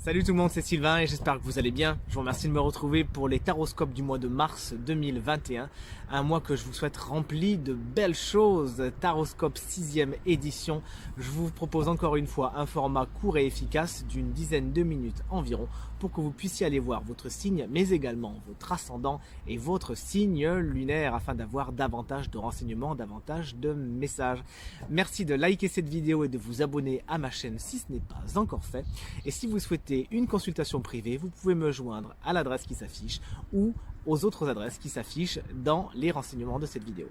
Salut tout le monde, c'est Sylvain et j'espère que vous allez bien. Je vous remercie de me retrouver pour les taroscopes du mois de mars 2021. Un mois que je vous souhaite rempli de belles choses. Taroscope 6e édition. Je vous propose encore une fois un format court et efficace d'une dizaine de minutes environ pour que vous puissiez aller voir votre signe mais également votre ascendant et votre signe lunaire afin d'avoir davantage de renseignements, davantage de messages. Merci de liker cette vidéo et de vous abonner à ma chaîne si ce n'est pas encore fait. Et si vous souhaitez une consultation privée, vous pouvez me joindre à l'adresse qui s'affiche ou aux autres adresses qui s'affichent dans les renseignements de cette vidéo.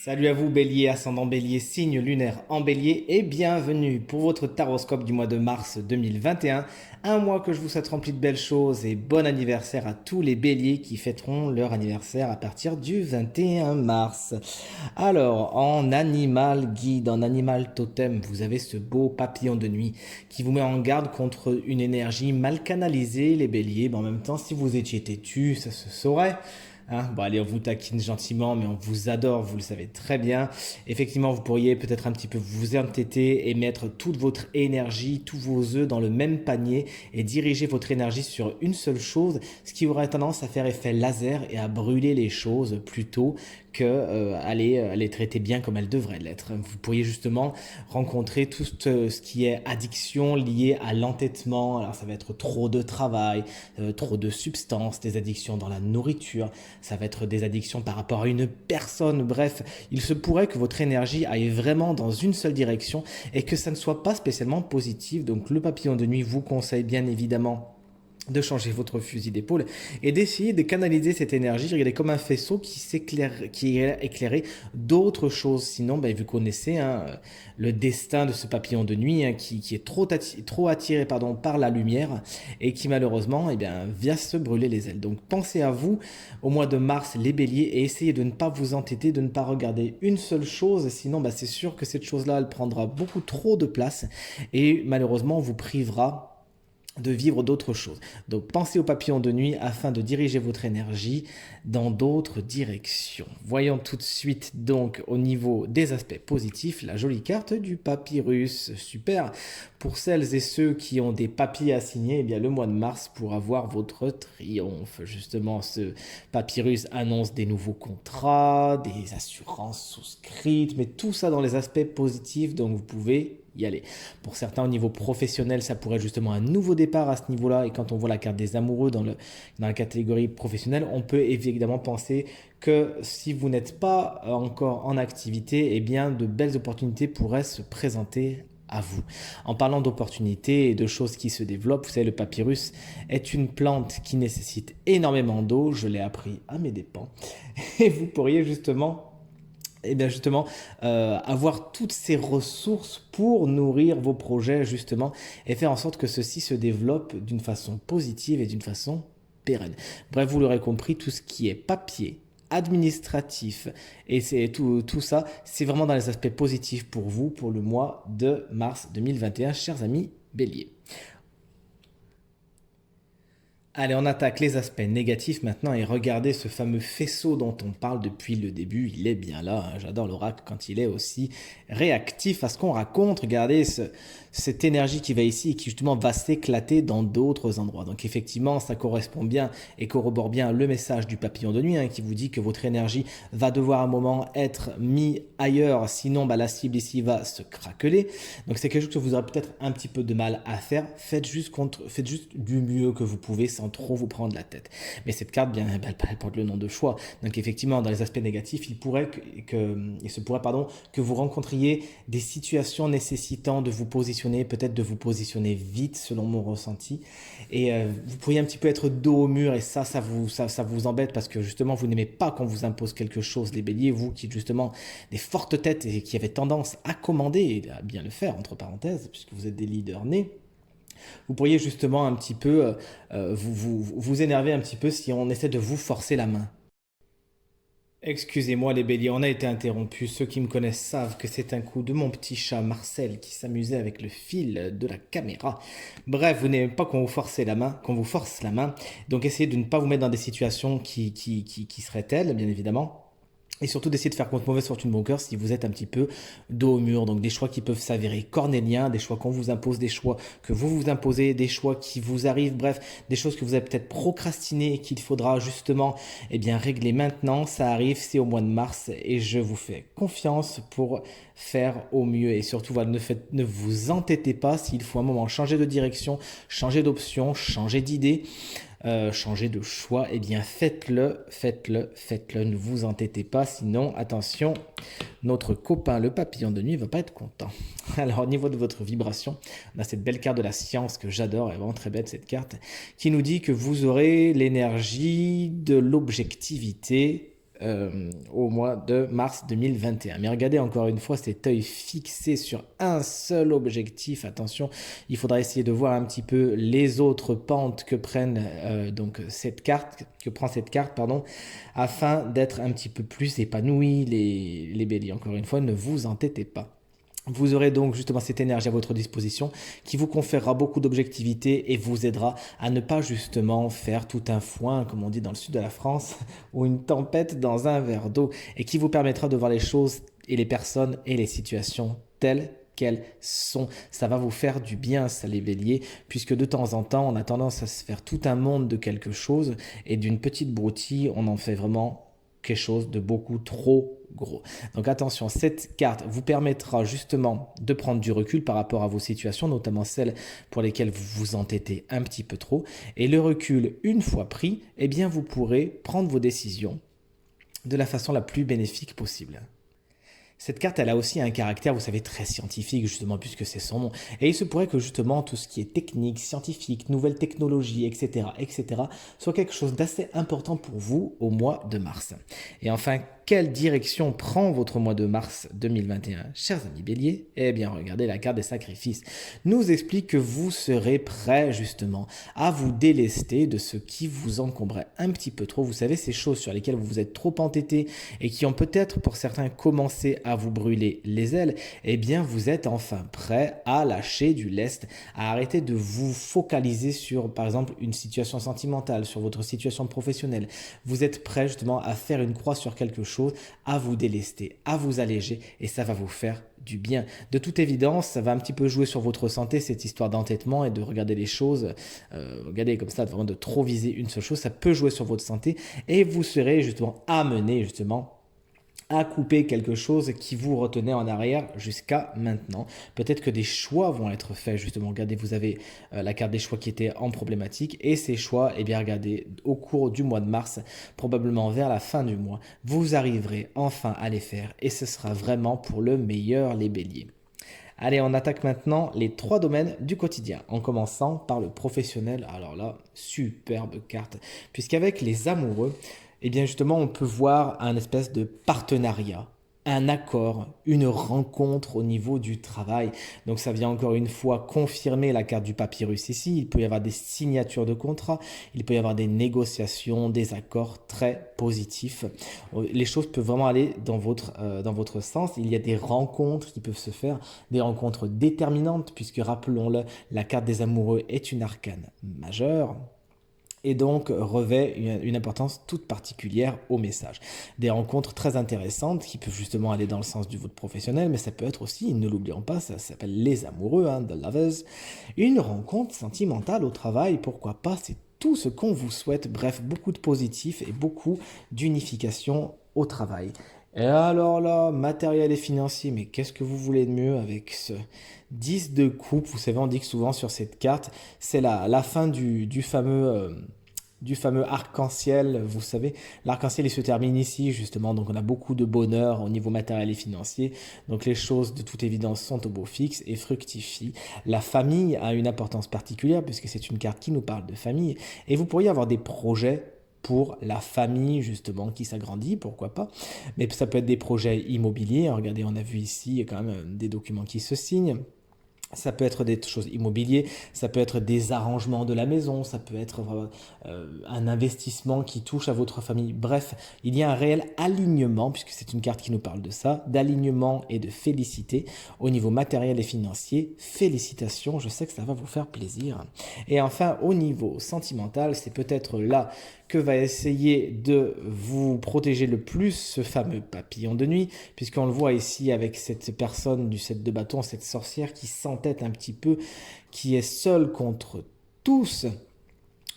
Salut à vous Bélier, ascendant Bélier, signe lunaire en Bélier et bienvenue pour votre taroscope du mois de mars 2021. Un mois que je vous souhaite rempli de belles choses et bon anniversaire à tous les Béliers qui fêteront leur anniversaire à partir du 21 mars. Alors, en animal guide, en animal totem, vous avez ce beau papillon de nuit qui vous met en garde contre une énergie mal canalisée, les Béliers. Mais en même temps, si vous étiez têtu, ça se saurait. Hein, bon, allez, on vous taquine gentiment, mais on vous adore, vous le savez très bien. Effectivement, vous pourriez peut-être un petit peu vous entêter et mettre toute votre énergie, tous vos œufs dans le même panier et diriger votre énergie sur une seule chose, ce qui aurait tendance à faire effet laser et à brûler les choses plutôt que les traiter bien comme elles devraient l'être. Vous pourriez justement rencontrer tout ce qui est addiction liée à l'entêtement. Alors ça va être trop de travail, trop de substances, des addictions dans la nourriture, ça va être des addictions par rapport à une personne. Bref, il se pourrait que votre énergie aille vraiment dans une seule direction et que ça ne soit pas spécialement positif. Donc le papillon de nuit vous conseille bien évidemment de changer votre fusil d'épaule et d'essayer de canaliser cette énergie. Regardez comme un faisceau qui est éclairé d'autres choses. Sinon, vous connaissez le destin de ce papillon de nuit qui est trop attiré par la lumière et qui malheureusement vient se brûler les ailes. Donc pensez à vous au mois de mars les béliers et essayez de ne pas vous entêter, de ne pas regarder une seule chose. Sinon, c'est sûr que cette chose-là, elle prendra beaucoup trop de place et malheureusement vous privera de vivre d'autres choses. Donc pensez aux papillons de nuit afin de diriger votre énergie dans d'autres directions. Voyons tout de suite donc au niveau des aspects positifs la jolie carte du papyrus. Super. Pour celles et ceux qui ont des papiers à signer, le mois de mars pourra voir votre triomphe. Justement, ce papyrus annonce des nouveaux contrats, des assurances souscrites, mais tout ça dans les aspects positifs, donc vous pouvez y aller. Pour certains, au niveau professionnel, ça pourrait être justement un nouveau départ à ce niveau-là. Et quand on voit la carte des amoureux dans la catégorie professionnelle, on peut évidemment penser que si vous n'êtes pas encore en activité, de belles opportunités pourraient se présenter à vous. En parlant d'opportunités et de choses qui se développent, vous savez, le papyrus est une plante qui nécessite énormément d'eau. Je l'ai appris à mes dépens. Et vous pourriez justement avoir toutes ces ressources pour nourrir vos projets justement et faire en sorte que ceux-ci se développent d'une façon positive et d'une façon pérenne. Bref, vous l'aurez compris, tout ce qui est papier, administratif et c'est tout ça, c'est vraiment dans les aspects positifs pour vous pour le mois de mars 2021, chers amis béliers. Allez, on attaque les aspects négatifs maintenant et regardez ce fameux faisceau dont on parle depuis le début. Il est bien là, hein. J'adore l'oracle quand il est aussi réactif à ce qu'on raconte. Regardez cette énergie qui va ici et qui justement va s'éclater dans d'autres endroits. Donc effectivement, ça correspond bien et corrobore bien le message du papillon de nuit qui vous dit que votre énergie va devoir à un moment être mise ailleurs, sinon la cible ici va se craqueler. Donc c'est quelque chose que vous aurez peut-être un petit peu de mal à faire. Faites juste du mieux que vous pouvez sans trop vous prendre la tête. Mais cette carte, elle porte le nom de choix. Donc effectivement, dans les aspects négatifs, il se pourrait que vous rencontriez des situations nécessitant de vous positionner, peut-être de vous positionner vite selon mon ressenti. Et vous pourriez un petit peu être dos au mur et ça vous embête parce que justement, vous n'aimez pas qu'on vous impose quelque chose, les béliers, vous qui êtes justement des fortes têtes et qui avez tendance à commander et à bien le faire, entre parenthèses, puisque vous êtes des leaders nés. Vous pourriez justement un petit peu vous énerver un petit peu si on essaie de vous forcer la main. Excusez-moi les béliers, on a été interrompus. Ceux qui me connaissent savent que c'est un coup de mon petit chat Marcel qui s'amusait avec le fil de la caméra. Bref, vous n'aimez pas qu'on vous force la main, donc essayez de ne pas vous mettre dans des situations qui seraient telles, bien évidemment. Et surtout d'essayer de faire contre mauvaise fortune bon cœur si vous êtes un petit peu dos au mur. Donc des choix qui peuvent s'avérer cornéliens, des choix qu'on vous impose, des choix que vous vous imposez, des choix qui vous arrivent, bref, des choses que vous avez peut-être procrastinées et qu'il faudra justement régler maintenant. Ça arrive, c'est au mois de mars et je vous fais confiance pour faire au mieux. Et surtout, voilà, ne vous entêtez pas s'il faut un moment changer de direction, changer d'option, changer d'idée. Changer de choix, faites-le, faites-le, faites-le, ne vous entêtez pas, sinon, attention, notre copain le papillon de nuit ne va pas être content. Alors, au niveau de votre vibration, on a cette belle carte de la science que j'adore, elle est vraiment très belle cette carte, qui nous dit que vous aurez l'énergie de l'objectivité au mois de mars 2021. Mais regardez encore une fois cet œil fixé sur un seul objectif. Attention, il faudra essayer de voir un petit peu les autres pentes que prennent prend cette carte, afin d'être un petit peu plus épanoui les béliers. Encore une fois, ne vous entêtez pas. Vous aurez donc justement cette énergie à votre disposition qui vous conférera beaucoup d'objectivité et vous aidera à ne pas justement faire tout un foin, comme on dit dans le sud de la France, ou une tempête dans un verre d'eau, et qui vous permettra de voir les choses et les personnes et les situations telles qu'elles sont. Ça va vous faire du bien, ça les béliers, puisque de temps en temps, on a tendance à se faire tout un monde de quelque chose, et d'une petite broutille, on en fait vraiment quelque chose de beaucoup trop gros. Donc attention, cette carte vous permettra justement de prendre du recul par rapport à vos situations, notamment celles pour lesquelles vous vous entêtez un petit peu trop. Et le recul, une fois pris, vous pourrez prendre vos décisions de la façon la plus bénéfique possible. Cette carte, elle a aussi un caractère, vous savez, très scientifique, justement, puisque c'est son nom. Et il se pourrait que, justement, tout ce qui est technique, scientifique, nouvelles technologies, etc., soit quelque chose d'assez important pour vous au mois de mars. Et enfin, quelle direction prend votre mois de mars 2021, chers amis béliers? Regardez la carte des sacrifices. Nous explique que vous serez prêts, justement, à vous délester de ce qui vous encombrait un petit peu trop. Vous savez, ces choses sur lesquelles vous vous êtes trop entêté et qui ont peut-être, pour certains, commencé à vous brûler les ailes, vous êtes enfin prêt à lâcher du lest, à arrêter de vous focaliser sur, par exemple, une situation sentimentale, sur votre situation professionnelle. Vous êtes prêt, justement, à faire une croix sur quelque chose, à vous délester, à vous alléger, et ça va vous faire du bien. De toute évidence, ça va un petit peu jouer sur votre santé, cette histoire d'entêtement et de regarder les choses, regarder comme ça, vraiment de trop viser une seule chose, ça peut jouer sur votre santé, et vous serez justement amené à couper quelque chose qui vous retenait en arrière jusqu'à maintenant. Peut-être que des choix vont être faits, justement. Regardez, vous avez la carte des choix qui était en problématique, et ces choix, regardez, au cours du mois de mars, probablement vers la fin du mois, vous arriverez enfin à les faire, et ce sera vraiment pour le meilleur, les béliers. Allez, on attaque maintenant les 3 domaines du quotidien, en commençant par le professionnel. Alors là, superbe carte, puisqu'avec les amoureux, justement, on peut voir un espèce de partenariat, un accord, une rencontre au niveau du travail. Donc ça vient encore une fois confirmer la carte du papyrus ici. Il peut y avoir des signatures de contrats, il peut y avoir des négociations, des accords très positifs. Les choses peuvent vraiment aller dans votre sens. Il y a des rencontres qui peuvent se faire, des rencontres déterminantes, puisque rappelons-le, la carte des amoureux est une arcane majeure, et donc revêt une importance toute particulière au message. Des rencontres très intéressantes qui peuvent justement aller dans le sens du vote professionnel, mais ça peut être aussi, ne l'oublions pas, ça s'appelle les amoureux, the lovers, une rencontre sentimentale au travail, pourquoi pas, c'est tout ce qu'on vous souhaite, bref, beaucoup de positifs et beaucoup d'unification au travail. Et alors là, matériel et financier, mais qu'est-ce que vous voulez de mieux avec ce 10 de coupe? Vous savez, on dit que souvent sur cette carte, c'est la fin du fameux arc-en-ciel. Vous savez, l'arc-en-ciel, il se termine ici, justement, donc on a beaucoup de bonheur au niveau matériel et financier. Donc les choses, de toute évidence, sont au beau fixe et fructifient. La famille a une importance particulière, puisque c'est une carte qui nous parle de famille. Et vous pourriez avoir des projets pour la famille, justement, qui s'agrandit, pourquoi pas. Mais ça peut être des projets immobiliers. Regardez, on a vu ici, il y a quand même des documents qui se signent. Ça peut être des choses immobilières, ça peut être des arrangements de la maison, ça peut être un investissement qui touche à votre famille. Bref, il y a un réel alignement, puisque c'est une carte qui nous parle de ça, d'alignement et de félicité au niveau matériel et financier. Félicitations, je sais que ça va vous faire plaisir. Et enfin, au niveau sentimental, c'est peut-être là que va essayer de vous protéger le plus ce fameux papillon de nuit, puisqu'on le voit ici avec cette personne du 7 de bâton, cette sorcière qui s'entête un petit peu, qui est seule contre tous,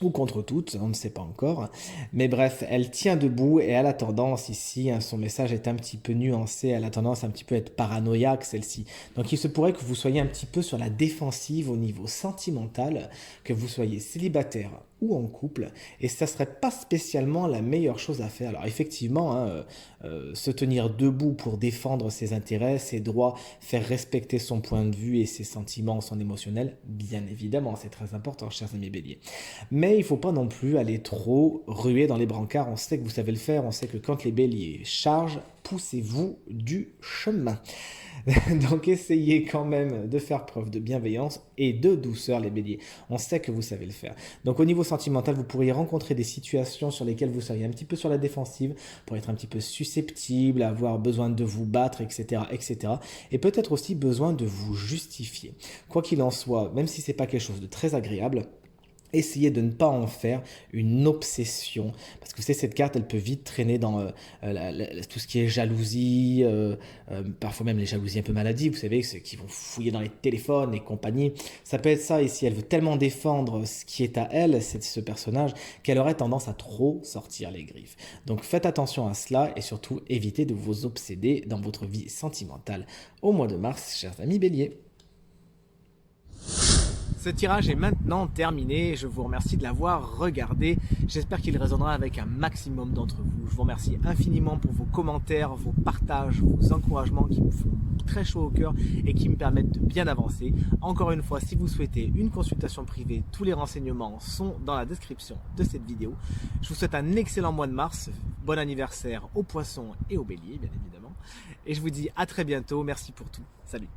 ou contre toutes, on ne sait pas encore. Mais bref, elle tient debout et elle a tendance ici, hein, son message est un petit peu nuancé, elle a tendance un petit peu à être paranoïaque celle-ci. Donc il se pourrait que vous soyez un petit peu sur la défensive au niveau sentimental, que vous soyez célibataire ou en couple, et ça serait pas spécialement la meilleure chose à faire. Alors effectivement, hein, se tenir debout pour défendre ses intérêts, ses droits, faire respecter son point de vue et ses sentiments, son émotionnel, bien évidemment, c'est très important, chers amis béliers. Mais il ne faut pas non plus aller trop ruer dans les brancards, on sait que vous savez le faire, on sait que quand les béliers chargent, poussez-vous du chemin. Donc essayez quand même de faire preuve de bienveillance et de douceur les béliers. On sait que vous savez le faire. Donc au niveau sentimental, vous pourriez rencontrer des situations sur lesquelles vous seriez un petit peu sur la défensive, pour être un petit peu susceptible, avoir besoin de vous battre, etc. etc. Et peut-être aussi besoin de vous justifier. Quoi qu'il en soit, même si ce n'est pas quelque chose de très agréable, essayez de ne pas en faire une obsession, parce que vous savez, cette carte, elle peut vite traîner dans tout ce qui est jalousie, parfois même les jalousies un peu maladives, vous savez, ceux qui vont fouiller dans les téléphones et compagnie. Ça peut être ça ici, elle veut tellement défendre ce qui est à elle, c'est ce personnage, qu'elle aurait tendance à trop sortir les griffes. Donc faites attention à cela et surtout évitez de vous obséder dans votre vie sentimentale au mois de mars, chers amis béliers. Ce tirage est maintenant terminé, je vous remercie de l'avoir regardé, j'espère qu'il résonnera avec un maximum d'entre vous. Je vous remercie infiniment pour vos commentaires, vos partages, vos encouragements qui me font très chaud au cœur et qui me permettent de bien avancer. Encore une fois, si vous souhaitez une consultation privée, tous les renseignements sont dans la description de cette vidéo. Je vous souhaite un excellent mois de mars, bon anniversaire aux poissons et aux béliers bien évidemment, et je vous dis à très bientôt, merci pour tout, salut.